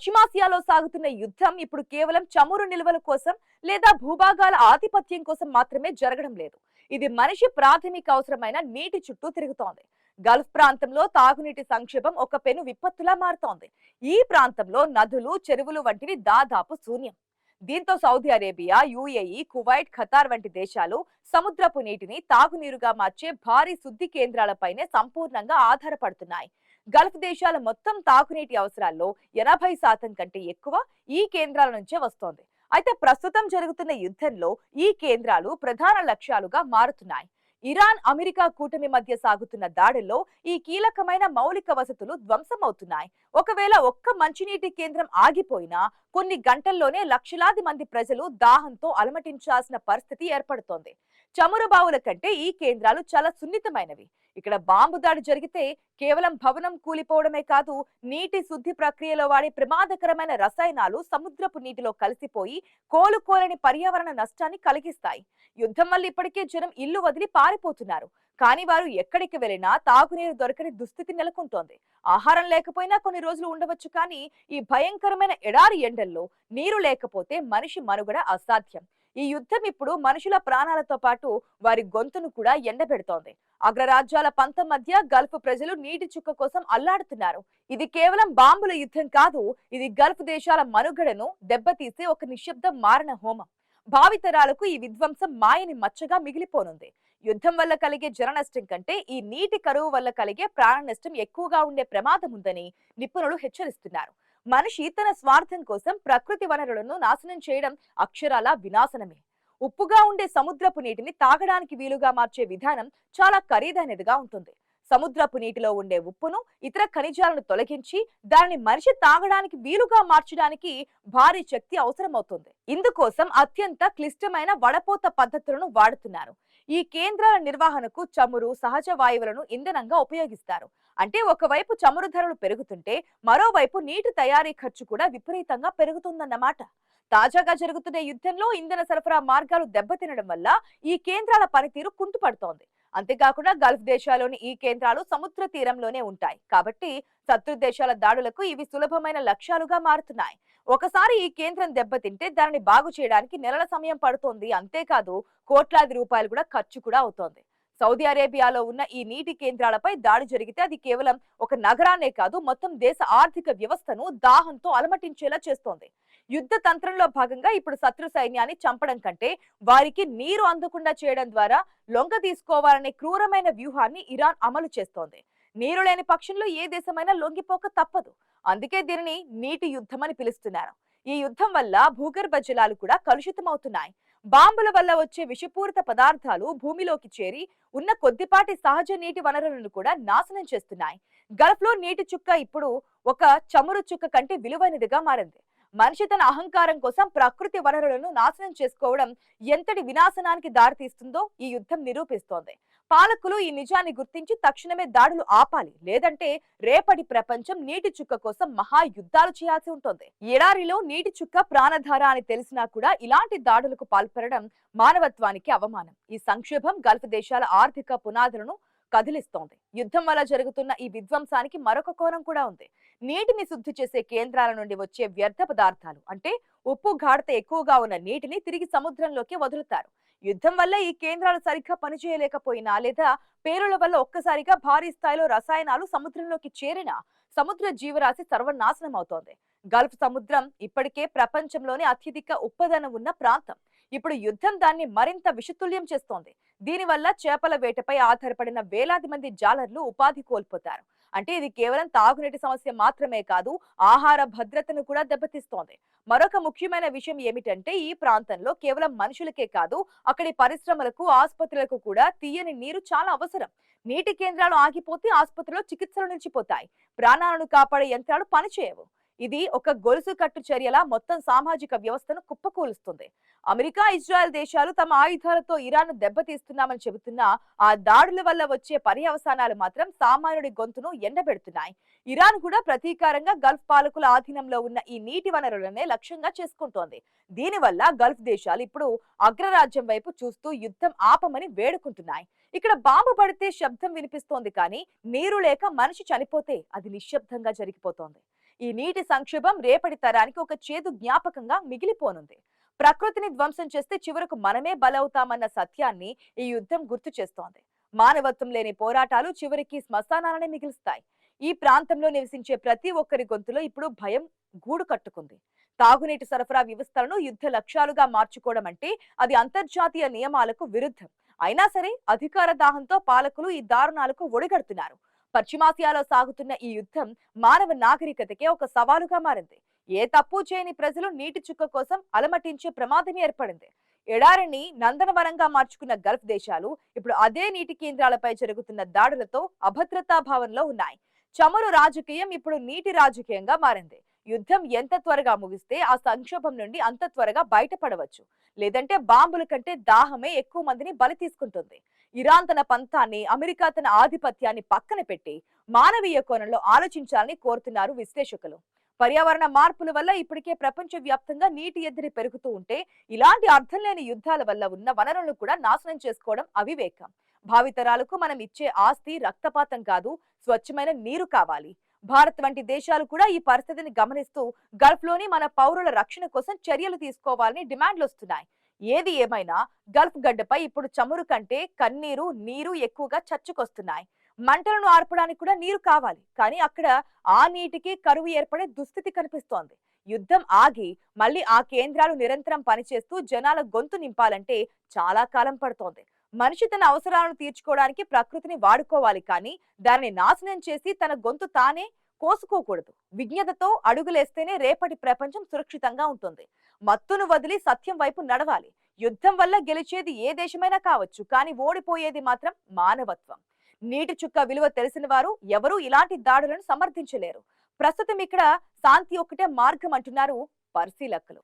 పశ్చిమాసియాలో సాగుతున్న యుద్ధం ఇప్పుడు కేవలం చమురు నిల్వల కోసం లేదా భూభాగాల ఆధిపత్యం కోసం మాత్రమే జరగడం లేదు. ఇది మనిషి ప్రాథమిక అవసరమైన నీటి చుట్టూ తిరుగుతోంది. గల్ఫ్ ప్రాంతంలో తాగునీటి సంక్షేమం ఒక పెను విపత్తులా మారుతోంది. ఈ ప్రాంతంలో నదులు, చెరువులు వంటివి దాదాపు శూన్యం. దీంతో Saudi Arabia, UAE, Kuwait, Qatar వంటి దేశాలు సముద్రపు నీటిని తాగునీరుగా మార్చే భారీ శుద్ధి కేంద్రాలపైనే సంపూర్ణంగా ఆధారపడుతున్నాయి. గల్ఫ్ దేశాల మొత్తం తాగునీటి అవసరాల్లో 80% కంటే ఎక్కువ ఈ కేంద్రాల నుంచే వస్తోంది. అయితే ప్రస్తుతం జరుగుతున్న యుద్ధంలో ఈ కేంద్రాలు ప్రధాన లక్ష్యాలుగా మారుతున్నాయి. ఇరాన్, అమెరికా కూటమి మధ్య సాగుతున్న దాడుల్లో ఈ కీలకమైన మౌలిక వసతులు ధ్వంసమవుతున్నాయి. ఒకవేళ ఒక్క మంచినీటి కేంద్రం ఆగిపోయినా కొన్ని గంటల్లోనే లక్షలాది మంది ప్రజలు దాహంతో అలమటించాల్సిన పరిస్థితి ఏర్పడుతోంది. చమురు బావుల కంటే ఈ కేంద్రాలు చాలా సున్నితమైనవి. ఇక్కడ బాంబు దాడి జరిగితే కేవలం భవనం కూలిపోవడమే కాదు, నీటి శుద్ధి ప్రక్రియలో వాడే ప్రమాదకరమైన రసాయనాలు సముద్రపు నీటిలో కలిసిపోయి కోలుకోలేని పర్యావరణ నష్టాన్ని కలిగిస్తాయి. యుద్ధం వల్ల ఇప్పటికే జనం ఇల్లు వదిలి పారిపోతున్నారు. కానీ వారు ఎక్కడికి వెళ్ళినా తాగునీరు దొరకని దుస్థితి నెలకొంటోంది. ఆహారం లేకపోయినా కొన్ని రోజులు ఉండవచ్చు, కానీ ఈ భయంకరమైన ఎడారి ఎండల్లో నీరు లేకపోతే మనిషి మనుగడ అసాధ్యం. ఈ యుద్ధం ఇప్పుడు మనుషుల ప్రాణాలతో పాటు వారి గొంతును కూడా ఎండబెడుతోంది. అగ్రరాజ్యాల పంతం మధ్య గల్ఫ్ ప్రజలు నీటి చుక్క కోసం అల్లాడుతున్నారు. ఇది కేవలం బాంబుల యుద్ధం కాదు, ఇది గల్ఫ్ దేశాల మనుగడను దెబ్బతీసే ఒక నిశ్శబ్ద మారణ హోమం. భావితరాలకు ఈ విధ్వంసం మాయని మచ్చగా మిగిలిపోనుంది. యుద్ధం వల్ల కలిగే జన నష్టం కంటే ఈ నీటి కరువు వల్ల కలిగే ప్రాణ నష్టం ఎక్కువగా ఉండే ప్రమాదం ఉందని నిపుణులు హెచ్చరిస్తున్నారు. మనిషి తన స్వార్థం కోసం ప్రకృతి వనరులను నాశనం చేయడం అక్షరాల వినాశనమే. ఉప్పుగా ఉండే సముద్రపు నీటిని తాగడానికి వీలుగా మార్చే విధానం చాలా ఖరీదైనదిగా ఉంటుంది. సముద్రపు నీటిలో ఉండే ఉప్పును, ఇతర ఖనిజాలను తొలగించి దానిని మనిషి తాగడానికి వీలుగా మార్చడానికి భారీ శక్తి అవసరమవుతుంది. ఇందుకోసం అత్యంత క్లిష్టమైన వడపోత పద్ధతులను వాడుతున్నారు. ఈ కేంద్రాల నిర్వహణకు చమురు, సహజ వాయువులను ఇంధనంగా ఉపయోగిస్తారు. అంటే ఒకవైపు చమురు ధరలు పెరుగుతుంటే మరోవైపు నీటి తయారీ ఖర్చు కూడా విపరీతంగా పెరుగుతుందన్నమాట. తాజాగా జరుగుతున్న యుద్ధంలో ఇంధన సరఫరా మార్గాలు దెబ్బతినడం వల్ల ఈ కేంద్రాల పనితీరు కుంటుపడుతోంది. అంతేకాకుండా గల్ఫ్ దేశాల్లోని ఈ కేంద్రాలు సముద్ర తీరంలోనే ఉంటాయి. కాబట్టి శత్రు దేశాల దాడులకు ఇవి సులభమైన లక్ష్యాలుగా మారుతున్నాయి. ఒకసారి ఈ కేంద్రం దెబ్బతింటే దానిని బాగు చేయడానికి నెలల సమయం పడుతోంది. అంతేకాదు కోట్లాది రూపాయలు కూడా ఖర్చు కూడా అవుతోంది. సౌదీ అరేబియాలో ఉన్న ఈ నీటి కేంద్రాలపై దాడి జరిగితే అది కేవలం ఒక నగరాన్నే కాదు, మొత్తం దేశ ఆర్థిక వ్యవస్థను దాహంతో అలమటించేలా చేస్తోంది. యుద్ధ తంత్రంలో భాగంగా ఇప్పుడు శత్రు సైన్యాన్ని చంపడం కంటే వారికి నీరు అందకుండా చేయడం ద్వారా లొంగ తీసుకోవాలనే క్రూరమైన వ్యూహాన్ని ఇరాన్ అమలు చేస్తోంది. నీరు లేని పక్షంలో ఏ దేశమైనా లొంగిపోక తప్పదు. అందుకే దీనిని నీటి యుద్ధం అని పిలుస్తున్నారు. ఈ యుద్ధం వల్ల భూగర్భ జలాలు కూడా కలుషితమవుతున్నాయి. బాంబుల వల్ల వచ్చే విషపూరిత పదార్థాలు భూమిలోకి చేరి ఉన్న కొద్దిపాటి సహజ నీటి వనరులను కూడా నాశనం చేస్తున్నాయి. గల్ఫ్ లో నీటి చుక్క ఇప్పుడు ఒక చమురు చుక్క కంటే విలువైనదిగా మారింది. మనిషి తన అహంకారం కోసం ప్రకృతి వనరులను నాశనం చేసుకోవడం ఎంతటి వినాశనానికి దారితీస్తుందో ఈ యుద్ధం నిరూపిస్తోంది. పాలకులు ఈ నిజాన్ని గుర్తించి తక్షణమే దాడులు ఆపాలి. లేదంటే రేపటి ప్రపంచం నీటి చుక్క కోసం మహా యుద్ధాలు చేయాల్సి ఉంటుంది. ఎడారిలో నీటి చుక్క ప్రాణధార అని తెలిసినా కూడా ఇలాంటి దాడులకు పాల్పడడం మానవత్వానికి అవమానం. ఈ సంక్షోభం గల్ఫ్ దేశాల ఆర్థిక పునాదులను కదిలిస్తోంది. యుద్ధం వల్ల జరుగుతున్న ఈ విధ్వంసానికి మరొక కోణం కూడా ఉంది. నీటిని శుద్ధి చేసే కేంద్రాల నుండి వచ్చే వ్యర్థ పదార్థాలు, అంటే ఉప్పు, గాఢత ఎక్కువగా ఉన్న నీటిని తిరిగి సముద్రంలోకి వదులుతారు. యుద్ధం వల్ల ఈ కేంద్రాలు సరిగ్గా పనిచేయలేకపోయినా లేదా పేలుల వల్ల ఒక్కసారిగా భారీ స్థాయిలో రసాయనాలు సముద్రంలోకి చేరినా సముద్ర జీవరాశి సర్వనాశనం అవుతోంది. గల్ఫ్ సముద్రం ఇప్పటికే ప్రపంచంలోనే అత్యధిక ఉప్పదనం ఉన్న ప్రాంతం. ఇప్పుడు యుద్ధం దాన్ని మరింత విషతుల్యం చేస్తోంది. దీనివల్ల చేపల వేటపై ఆధారపడిన వేలాది మంది జాలర్లు ఉపాధి కోల్పోతారు. అంటే ఇది కేవలం తాగునీటి సమస్య మాత్రమే కాదు, ఆహార భద్రతను కూడా దెబ్బతీస్తోంది. మరొక ముఖ్యమైన విషయం ఏమిటంటే ఈ ప్రాంతంలో కేవలం మనుషులకే కాదు, అక్కడి పరిశ్రమలకు, ఆసుపత్రులకు కూడా తీయని నీరు చాలా అవసరం. నీటి కేంద్రాలు ఆగిపోతే ఆసుపత్రిలో చికిత్సలు నిలిచిపోతాయి, ప్రాణాలను కాపాడే యంత్రాలు పనిచేయవు. ఇది ఒక గొలుసు కట్టు చర్యలా మొత్తం సామాజిక వ్యవస్థను కుప్పకూలుస్తుంది. అమెరికా, ఇజ్రాయెల్ దేశాలు తమ ఆయుధాలతో ఇరాన్ దెబ్బతీస్తున్నామని చెబుతున్నా ఆ దాడుల వల్ల వచ్చే పర్యవసానాలు మాత్రం సామాన్యుడి గొంతును ఎండబెడుతున్నాయి. ఇరాన్ కూడా ప్రతీకారంగా గల్ఫ్ పాలకుల ఆధీనంలో ఉన్న ఈ నీటి వనరులనే లక్ష్యంగా చేసుకుంటోంది. దీనివల్ల గల్ఫ్ దేశాలు ఇప్పుడు అగ్రరాజ్యం వైపు చూస్తూ యుద్ధం ఆపమని వేడుకుంటున్నాయి. ఇక్కడ బాంబు పడితే శబ్దం వినిపిస్తోంది, కానీ నీరు లేక మనిషి చనిపోతే అది నిశ్శబ్దంగా జరిగిపోతోంది. ఈ నీటి సంక్షోభం రేపటి తరానికి ఒక చేదు జ్ఞాపకంగా మిగిలిపోనుంది. ప్రకృతిని ధ్వంసం చేస్తే చివరకు మనమే బలవుతామన్న సత్యాన్ని ఈ యుద్ధం గుర్తు చేస్తోంది. మానవత్వం లేని పోరాటాలు చివరికి శ్మశానాలనే మిగిలిస్తాయి. ఈ ప్రాంతంలో నివసించే ప్రతి ఒక్కరి గొంతులో ఇప్పుడు భయం గూడు కట్టుకుంది. తాగునీటి సరఫరా వ్యవస్థలను యుద్ధ లక్ష్యాలుగా మార్చుకోవడం అంటే అది అంతర్జాతీయ నియమాలకు విరుద్ధం. అయినా సరే అధికార దాహంతో పాలకులు ఈ దారుణాలకు ఒడిగడుతున్నారు. పశ్చిమాసియాలో సాగుతున్న ఈ యుద్ధం మానవ నాగరికతకే ఒక సవాలుగా మారింది. ఏ తప్పు చేయని ప్రజలు నీటి చుక్క కోసం అలమటించే ప్రమాదం ఏర్పడింది. ఎడారిని నందనవనంగా మార్చుకున్న గల్ఫ్ దేశాలు ఇప్పుడు అదే నీటి కేంద్రాలపై జరుగుతున్న దాడులతో అభద్రతా భావంలో ఉన్నాయి. చమురు రాజకీయం ఇప్పుడు నీటి రాజకీయంగా మారింది. యుద్ధం ఎంత త్వరగా ముగిస్తే ఆ సంక్షోభం నుండి అంత త్వరగా బయటపడవచ్చు. లేదంటే బాంబుల కంటే దాహమే ఎక్కువ మందిని బలి తీసుకుంటుంది. ఇరాన్ తన పంతాన్ని, అమెరికా తన ఆధిపత్యాన్ని పక్కన పెట్టి మానవీయ కోణంలో ఆలోచించాలని కోరుతున్నారు విశ్లేషకులు. పర్యావరణ మార్పుల వల్ల ఇప్పటికే ప్రపంచ వ్యాప్తంగా నీటి ఎద్దడి పెరుగుతూ ఉంటే ఇలాంటి అర్థం లేని యుద్ధాల వల్ల ఉన్న వనరులను కూడా నాశనం చేసుకోవడం అవివేకం. భావితరాలకు మనం ఇచ్చే ఆస్తి రక్తపాతం కాదు, స్వచ్ఛమైన నీరు కావాలి. భారత్ వంటి దేశాలు కూడా ఈ పరిస్థితిని గమనిస్తూ గల్ఫ్ లోని మన పౌరుల రక్షణ కోసం చర్యలు తీసుకోవాలని డిమాండ్లు వస్తున్నాయి. ఏది ఏమైనా గల్ఫ్ గడ్డపై ఇప్పుడు చమురు కంటే కన్నీరు, నీరు ఎక్కువగా చర్చకొస్తున్నాయి. మంటలను ఆర్పడానికి కూడా నీరు కావాలి, కానీ అక్కడ ఆ నీటికి కరువు ఏర్పడే దుస్థితి కనిపిస్తోంది. యుద్ధం ఆగి మళ్ళీ ఆ కేంద్రాలు నిరంతరం పనిచేస్తూ జనాల గొంతు నింపాలంటే చాలా కాలం పడుతోంది. మనిషి తన అవసరాలను తీర్చుకోవడానికి ప్రకృతిని వాడుకోవాలి, కానీ దానిని నాశనం చేసి తన గొంతు తానే కోసుకోకూడదు. విజ్ఞతతో అడుగులేస్తేనే రేపటి ప్రపంచం సురక్షితంగా ఉంటుంది. మత్తును వదిలి సత్యం వైపు నడవాలి. యుద్ధం వల్ల గెలిచేది ఏ దేశమైనా కావచ్చు, కానీ ఓడిపోయేది మాత్రం మానవత్వం. నీటి చుక్క విలువ తెలిసిన వారు ఎవరూ ఇలాంటి దాడులను సమర్థించలేరు. ప్రస్తుతం ఇక్కడ శాంతి ఒక్కటే మార్గం అంటున్నారు పరిశీలకులు.